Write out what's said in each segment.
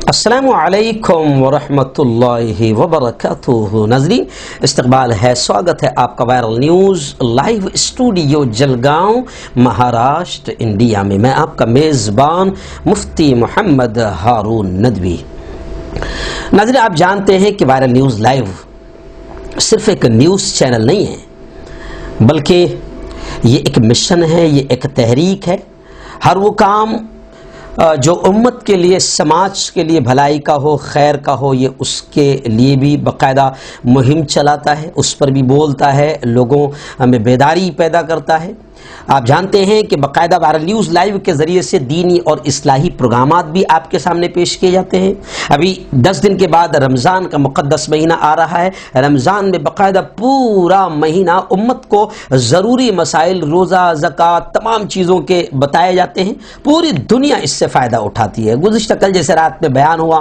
अस्सलामु अलैकुम वरहमतुल्लाहि वबरकातुहू। नाज़रीन, इस्तक़बाल है, स्वागत है आपका viral news live studio Jalgaon, Maharashtra, India में। मैं आपका मेज़बान मुफ्ती मोहम्मद हारून नदवी। नाज़रीन, आप जानते हैं कि वायरल न्यूज़ लाइव सिर्फ एक न्यूज़ चैनल नहीं है, बल्कि ये एक मिशन है, ये एक तहरीक है। हर वो काम जो उम्मत के लिए, समाज के लिए भलाई का हो, खैर का हो, ये उसके लिए भी बाकायदा मुहिम चलाता है, उस पर भी बोलता है, लोगों में बेदारी पैदा करता है। आप जानते हैं कि बाकायदा वायरल न्यूज़ लाइव के ज़रिए से दीनी और इस्लाही प्रोग्रामात भी आपके सामने पेश किए जाते हैं। अभी 10 दिन के बाद रमज़ान का मुक़द्दस महीना आ रहा है। रमज़ान में बाकायदा पूरा महीना उम्मत को ज़रूरी मसाइल, रोज़ा, ज़कात, तमाम चीज़ों के बताए जाते हैं। पूरी दुनिया इससे फ़ायदा उठाती है। गुज़िश्ता कल जैसे रात में बयान हुआ,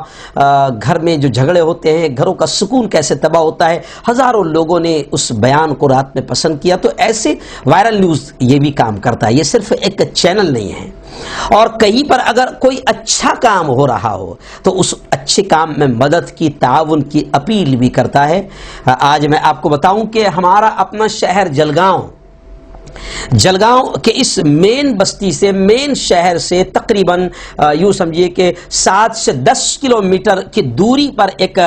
घर में जो झगड़े होते हैं, घरों का सुकून कैसे तबाह होता है, हज़ारों लोगों ने उस बयान को रात में पसंद किया। तो ऐसे वायरल न्यूज़ ये भी काम करता है। ये सिर्फ एक चैनल नहीं है। और कहीं पर अगर कोई अच्छा काम हो रहा हो तो उस अच्छे काम में मदद की, ताउन की अपील भी करता है। आज मैं आपको बताऊं कि हमारा अपना शहर जलगांव के इस मेन बस्ती से, मेन शहर से तकरीबन यूँ समझिए कि 7 से 10 किलोमीटर की दूरी पर एक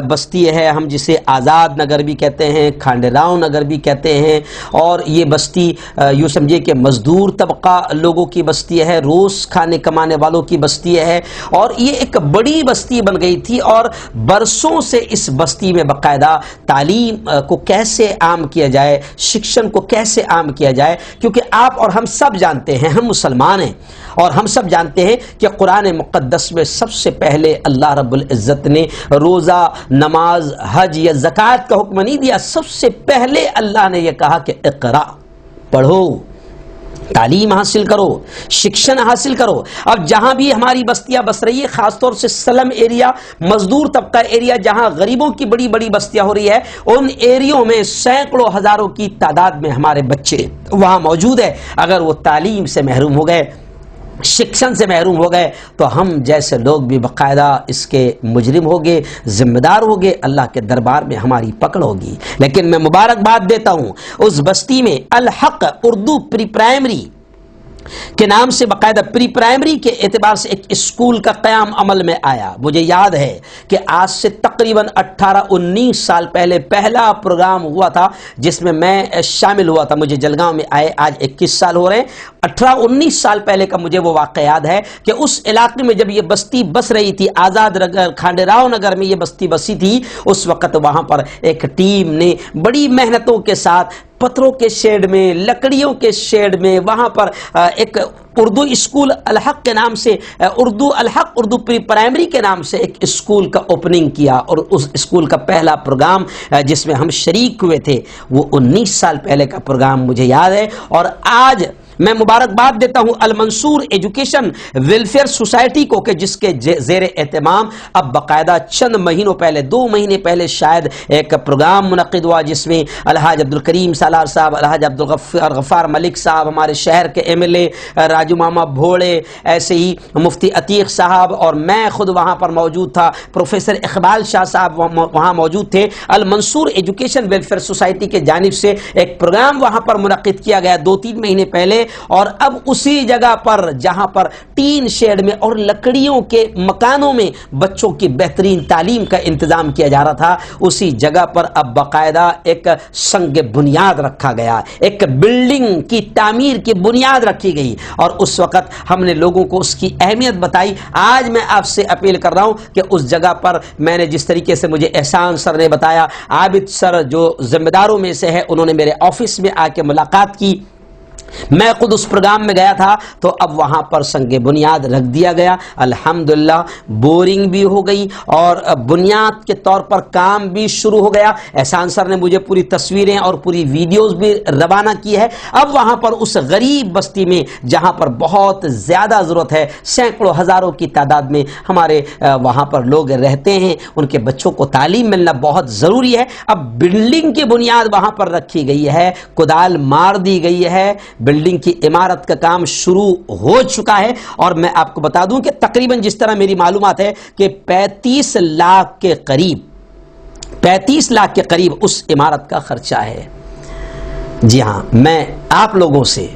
बस्ती है, हम जिसे आज़ाद नगर भी कहते हैं, खांडेराव नगर भी कहते हैं। और ये बस्ती यूँ समझिए कि मज़दूर तबका लोगों की बस्ती है, रोज़ खाने कमाने वालों की बस्ती है। और ये एक बड़ी बस्ती बन गई थी और बरसों से इस बस्ती में बाकायदा तालीम को कैसे आम किया जाए, शिक्षण को कैसे आम किया जाए, क्योंकि आप और हम सब जानते हैं, हम मुसलमान हैं और हम सब जानते हैं कि कुरान मुक़द्दस में सबसे पहले अल्लाह रब्बुल इज़्ज़त ने रोज़ा, नमाज, हज या ज़कात का हुक्म नहीं दिया। सबसे पहले अल्लाह ने यह कहा कि इक़रा, पढ़ो, तालीम हासिल करो, शिक्षण हासिल करो। अब जहां भी हमारी बस्तियां बस रही है, खासतौर से स्लम एरिया, मजदूर तबका एरिया, जहां गरीबों की बड़ी बड़ी बस्तियां हो रही है, उन एरियो में सैकड़ों हजारों की तादाद में हमारे बच्चे वहां मौजूद है। अगर वो तालीम से महरूम हो गए, शिक्षण से महरूम हो गए, तो हम जैसे लोग भी बाकायदा इसके मुजरिम होंगे, जिम्मेदार होंगे, अल्लाह के दरबार में हमारी पकड़ होगी। लेकिन मैं मुबारकबाद देता हूँ उस बस्ती में अल हक उर्दू प्री प्राइमरी के नाम से बाकायदा प्री प्राइमरी के एतबार से एक स्कूल का क़याम अमल में आया। मुझे याद है कि आज से तकरीबन 18-19 साल पहले पहला प्रोग्राम हुआ था जिसमें मैं शामिल हुआ था। मुझे जलगांव में आए आज 21 साल हो रहे हैं। 18-19 साल पहले का मुझे वो वाक़या याद है कि उस इलाके में जब ये बस्ती बस रही थी, आज़ाद नगर, खांडेराव नगर में ये बस्ती बसी थी, उस वक़्त वहाँ पर एक टीम ने बड़ी मेहनतों के साथ पत्थरों के शेड में, लकड़ियों के शेड में, वहाँ पर एक उर्दू स्कूल अल हक के नाम से, अल हक उर्दू प्री प्राइमरी के नाम से एक स्कूल का ओपनिंग किया। और उस स्कूल का पहला प्रोग्राम जिसमें हम शरीक हुए थे, वो 19 साल पहले का प्रोग्राम मुझे याद है। और आज मैं मुबारकबाद देता हूं अल मंसूर एजुकेशन वेलफेयर सोसाइटी को कि जिसके ज़ेर एहतमाम अब बाकायदा चंद महीनों पहले, 2 महीने पहले शायद, एक प्रोग्राम मुनक़िद हुआ जिसमें अलहाज अब्दुल करीम सालार साहब, अलहाज अब्दुल गफ़ार मलिक साहब, हमारे शहर के MLA राजू मामा भोड़े, ऐसे ही मुफ्ती अतीक साहब, और मैं खुद वहाँ पर मौजूद था, प्रोफेसर इकबाल शाह साहब वहाँ मौजूद थे। अल मंसूर एजुकेशन वेलफेयर सोसाइटी के जानिब से एक प्रोग्राम वहाँ पर मुनक़िद किया गया 2-3 महीने पहले। और अब उसी जगह पर जहां पर टीन शेड में और लकड़ियों के मकानों में बच्चों की बेहतरीन तालीम का इंतजाम किया जा रहा था, उसी जगह पर अब बाकायदा एक संग बुनियाद रखा गया, एक बिल्डिंग की तामीर की बुनियाद रखी गई। और उस वक्त हमने लोगों को उसकी अहमियत बताई। आज मैं आपसे अपील कर रहा हूं कि उस जगह पर मैंने जिस तरीके से, मुझे एहसान सर ने बताया, आबिद सर जो जिम्मेदारों में से है, उन्होंने मेरे ऑफिस में आके मुलाकात की, मैं खुद उस प्रोग्राम में गया था। तो अब वहाँ पर संगे बुनियाद रख दिया गया, अल्हम्दुलिल्लाह। बोरिंग भी हो गई और बुनियाद के तौर पर काम भी शुरू हो गया। एहसान सर ने मुझे पूरी तस्वीरें और पूरी वीडियोस भी रवाना की है। अब वहाँ पर उस गरीब बस्ती में जहाँ पर बहुत ज़्यादा ज़रूरत है, सैकड़ों हज़ारों की तादाद में हमारे वहाँ पर लोग रहते हैं, उनके बच्चों को तालीम मिलना बहुत ज़रूरी है। अब बिल्डिंग की बुनियाद वहाँ पर रखी गई है, कुदाल मार दी गई है, بلڈنگ کی عمارت کا کام شروع ہو چکا ہے، اور میں آپ کو بتا دوں کہ تقریباً جس طرح میری معلومات ہے کہ 35 لاکھ کے قریب اس عمارت کا خرچہ ہے۔ جی ہاں، میں آپ لوگوں سے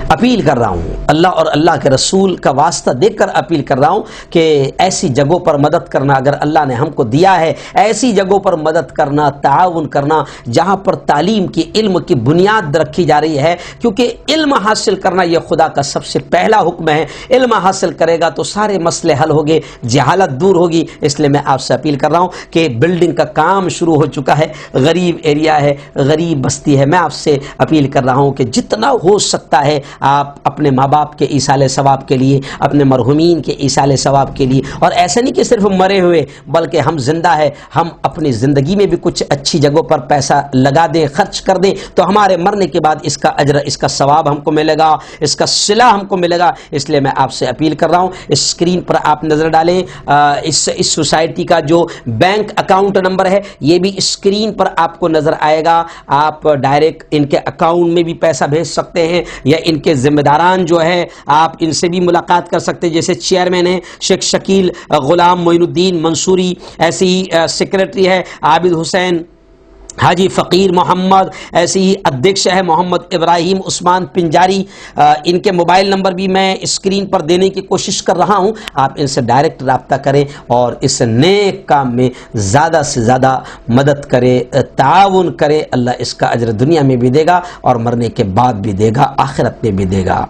اپیل کر رہا ہوں، اللہ اور اللہ کے رسول کا واسطہ دیکھ کر اپیل کر رہا ہوں کہ ایسی جگہوں پر مدد کرنا، اگر اللہ نے ہم کو دیا ہے، ایسی جگہوں پر مدد کرنا، تعاون کرنا جہاں پر تعلیم کی، علم کی بنیاد رکھی جا رہی ہے، کیونکہ علم حاصل کرنا یہ خدا کا سب سے پہلا حکم ہے۔ علم حاصل کرے گا تو سارے مسئلے حل ہوگے، جہالت دور ہوگی۔ اس لیے میں آپ سے اپیل کر رہا ہوں کہ بلڈنگ کا کام شروع ہو چکا ہے، غریب ایریا ہے، غریب بستی ہے، میں آپ سے اپیل کر رہا ہوں کہ جتنا ہو سکتا ہے آپ اپنے ماں باپ کے ایصال ثواب کے لیے، اپنے مرحومین کے ایصال ثواب کے لیے، اور ایسا نہیں کہ صرف مرے ہوئے، بلکہ ہم زندہ ہے، ہم اپنی زندگی میں بھی کچھ اچھی جگہوں پر پیسہ لگا دیں، خرچ کر دیں، تو ہمارے مرنے کے بعد اس کا اجر، اس کا ثواب ہم کو ملے گا، اس کا صلہ ہم کو ملے گا۔ اس لیے میں آپ سے اپیل کر رہا ہوں، اسکرین پر آپ نظر ڈالیں، اس سوسائٹی کا جو بینک اکاؤنٹ نمبر ہے یہ بھی اسکرین پر آپ کو نظر آئے گا۔ آپ ڈائریکٹ ان کے اکاؤنٹ میں بھی پیسہ بھیج سکتے ہیں، یا ان کے ذمہ داران جو ہے آپ ان سے بھی ملاقات کر سکتے ہیں، جیسے چیئرمین ہے شیخ شکیل غلام معین الدین منصوری، ایسی ہی سیکرٹری ہے عابد حسین حاجی فقیر محمد، ایسے ہی ادھیکش ہے محمد ابراہیم عثمان پنجاری۔ ان کے موبائل نمبر بھی میں اسکرین پر دینے کی کوشش کر رہا ہوں، آپ ان سے ڈائریکٹ رابطہ کریں اور اس نیک کام میں زیادہ سے زیادہ مدد کرے، تعاون کرے۔ اللہ اس کا اجر دنیا میں بھی دے گا اور مرنے کے بعد بھی دے گا، آخرت میں بھی دے گا۔